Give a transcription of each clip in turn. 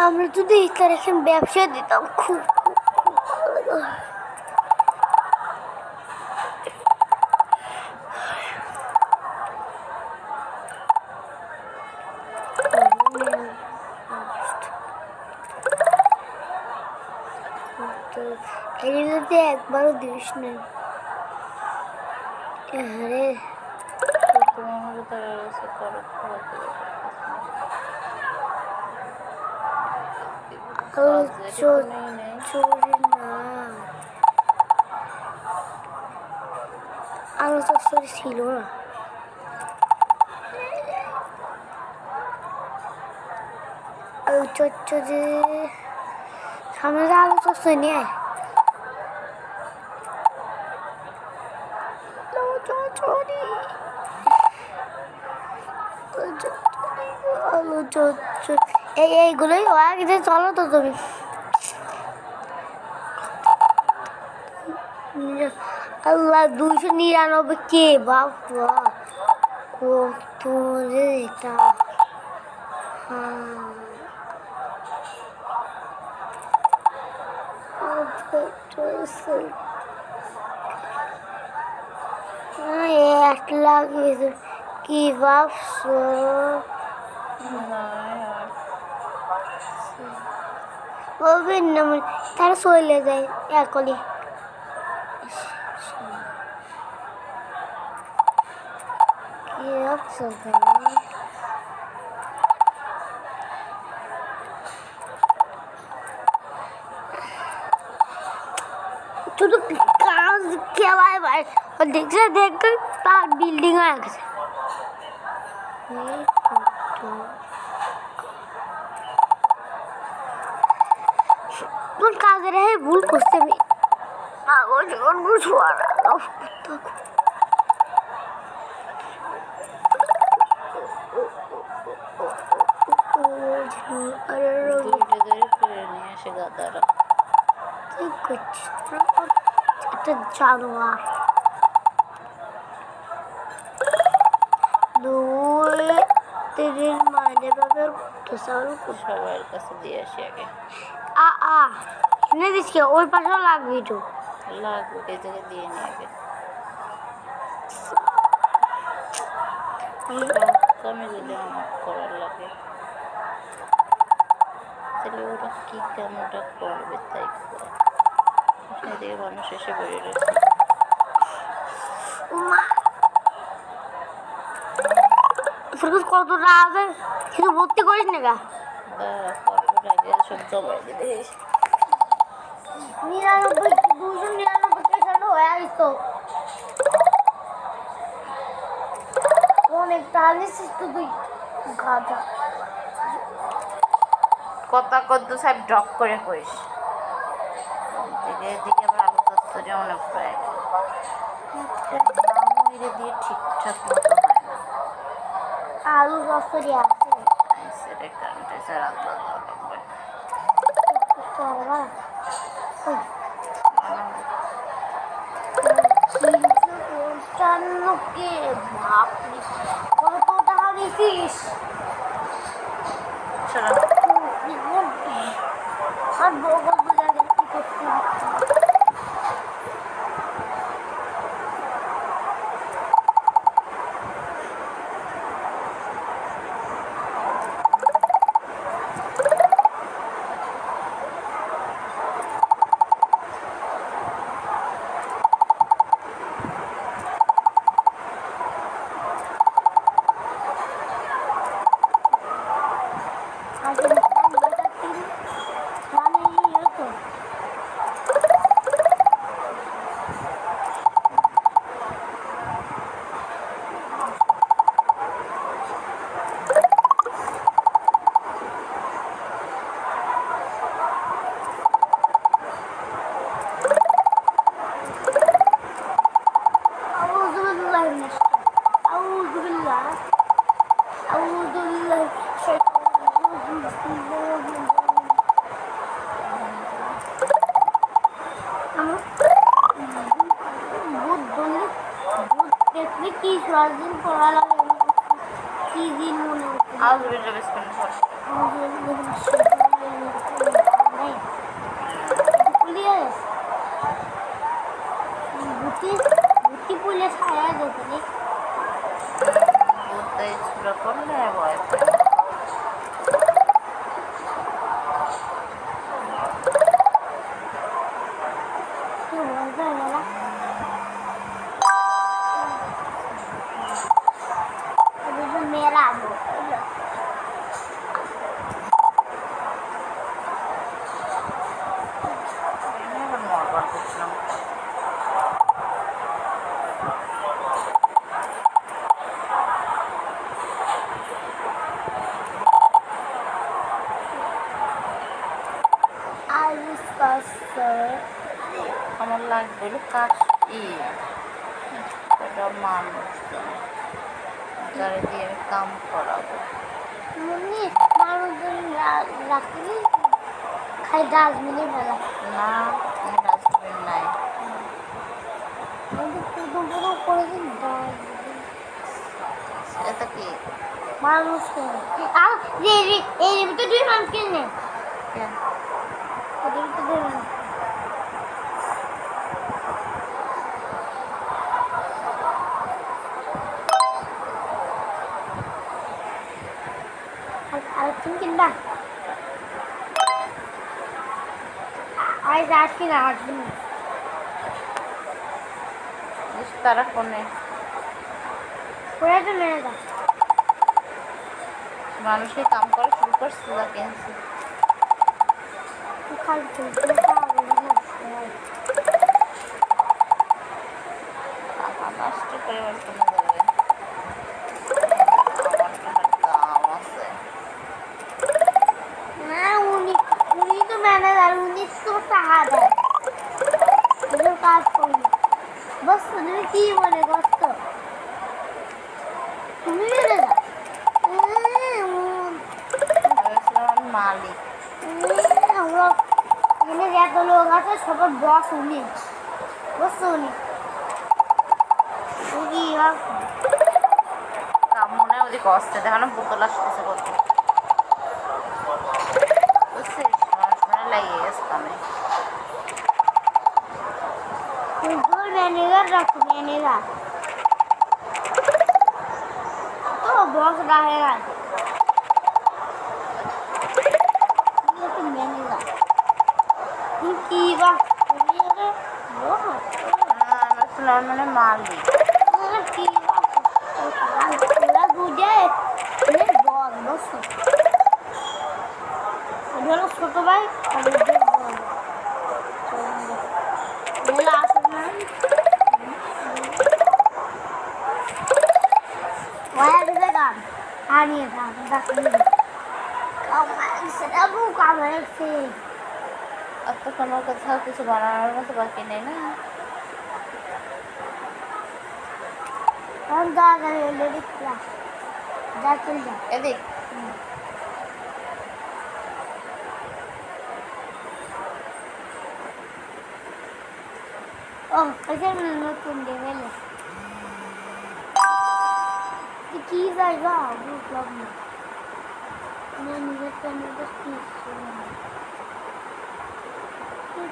আমরা যদি ইফতার এখন ব্যবসা দিতাম খুব যদি একবারও দিস না আরে চোরি না আলু চচ্চড়ি ছিল না আলু চচ্চড়ি সামনে আলু চচ্চড়ি নিয়ে আলু চচ্চড়ি এইগুলোই আগে চলো তো তুমি আল্লাহ 299 কে বাবা কত রে এটা লাগে কি ভাবছো বলবেন না তারা চলে যায় একলি কি ভাবছো শুধু কাজ খেলায় ভাই দেখছে দেখতে তার বিল্ডিং হয়ে গেছে কাজের ভুল করছে আমি একটা জানোয়ার মাঝে বাবার সবার কাছে দিয়ে আসি আগে এনে দিচ্ছি ওই পাশেও লাগবে একটু লাগবে এই জায়গায় দিয়ে নিয়ে আগে কমে যদি আমার করার লাগে তাহলে ওরা কি কেমনটা করবে তাই এদিকে মানুষ এসে বেরিয়ে রয়েছে কতটা আছে কিন্তু ভর্তি করিস না গা আগে সব জমাই দিলে 299 হয়ে আসতো অনেক তাহলে তুই গাধা কথা কত সাহেব ড্রপ করে কইস এদিকে আবার আলু চচ্চড়ি অনেক প্রায় নামইরে দিয়ে ঠিকঠাক মতো হয় না আলু চচ্চড়ি আছে সেটা কারণটা স্যার আলাদা লাগবে কে বাপরে কত টাকা দিছিস আর বগল বোঝা গেল কি করতে দিন পড়া লাগে কি দিন মনে হচ্ছে আমার লাগবে হলো কাশ এটা মানুষ যারা দিয়ে আমি কাম করাবো। মনে মানুষজন রাখলি খাই ডাস্টবিনে ফেলা। না ডাস্টবিন নাই। প্রথম করে দিন ডাস্টবিন এটা কি মানুষ আর এর ভিতরে দুই মানুষ কিনে কেন? এর ভিতরে দুই মানুষ আর তুমি কিনবা আজ কিনা আসবেন তারা কোনে ওরা তো মেরে দাও মানুষকে কাম করা শুরু করছে যা কিনছে খালি টাকা নষ্ট করে ওর কোনো যাবে। আমার টাকার দাম আছে। না উনি তো ম্যানেজার উনি তো টাকা দেয় কাজ করি বস তুমি কি মনে করছো তুমি মেরে দাও মালিক এখানে এত লোক আছে সবার বস উনি বুঝছো উনি কাম মনে হয় ওদিকে আসছে দেখানো বোতল আসতেছে কত বুঝছিস মানুষ মানে লাগিয়ে গেছে কামে। ম্যানেজার রাখো ম্যানেজার তো বস রাখে না ম্যানেজার কি বা তুমি মানে মালিক কি ওরা বুঝে বল বসো এটা হলো ছোট ভাই আর বল আসলে ওয়া বিবেকান আনিয়ে থাম ডাক্তার সেটা বউ কামাইছে এতক্ষণ ওর কোথাও কিছু বানানোর মতো বাকি নেই না। हम जा रहे हैं लेडीज क्लास जा चल जा এদিক ओह ऐसे नতুন लेवल की जाएगा वो क्लब में मैं मुझे करने का की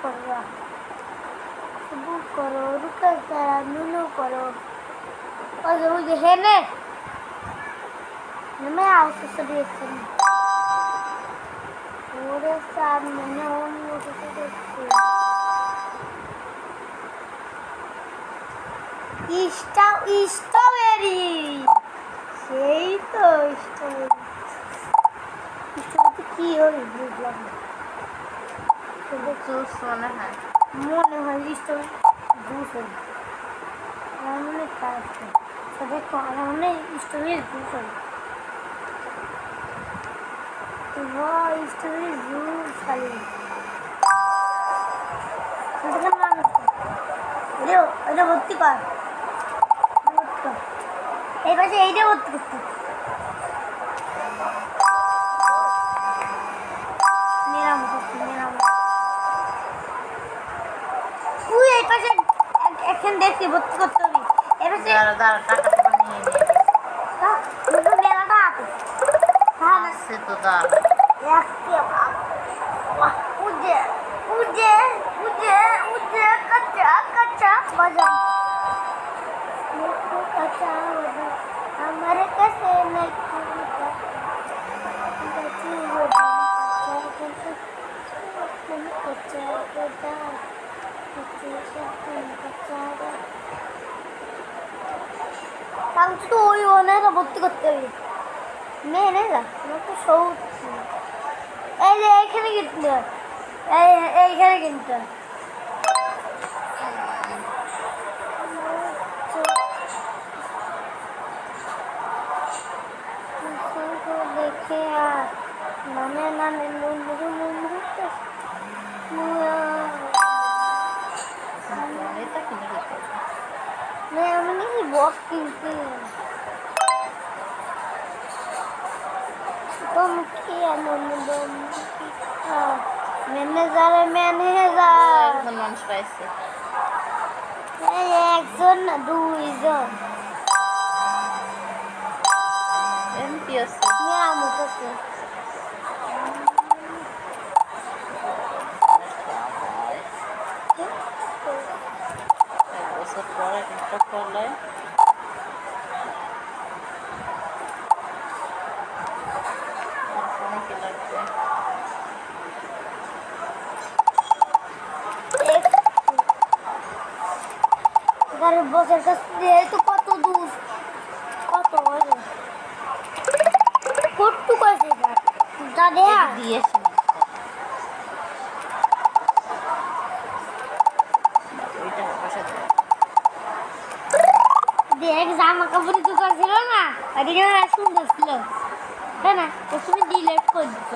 करेगा बुक करो रुका करा नुनो करो और मुझे है ने मैं आउट से देखती हूँ पूरे साथ मैंने उन लोगों को देखती हूँ स्ट्रॉबेरी সেই তো স্ট্রবেরি কি হয় বুঝলাম না জুস মনে হয় স্ট্রবেরি জুস হয় আমার মনে হয় সবাই আমার মনে হয় স্ট্রবেরি জুস হয় স্ট্রবেরি জুস খালি এটা ভর্তি কর এই পাশে এইটা ভর্তি করতে তুই এই পাশে এখন দেখছি ভর্তি করতে হবে এই পাশে টাকা তো নিয়ে নিয়ে মেলাটা আছে আসছে তো দাঁড় उजे कच्चा कच्चा बजन कच्चा बजन हमारे कैसे नहीं তো ওই ওনারা ভর্তি করতে হবে মেয়ে নেই না তো সৌ এই যে এইখানে কিনতে এইখানে কিনতে দেখে আর মানে এটা কিনে দিতে হবে। আমি নাকি বক্স কিনতে तुम क्या ম্যানেজার ম্যানেজার একজন মানুষ পাইছে। একজন না দুইজন এমপি আছে। নিয়ামত আছে এক বছর পর একটা করলে কি লাগবে? গাড়ির বসের কাছ দিয়ে তো কত দূর কত কট্টু কাছে যা দেয়া দিয়েছি ওইটা বসে দেখ জামা কাপড়ের দোকান ছিল না ওদিকে সুন্দর ছিল তাই না তুমি ডিলেট করে দিচ্ছ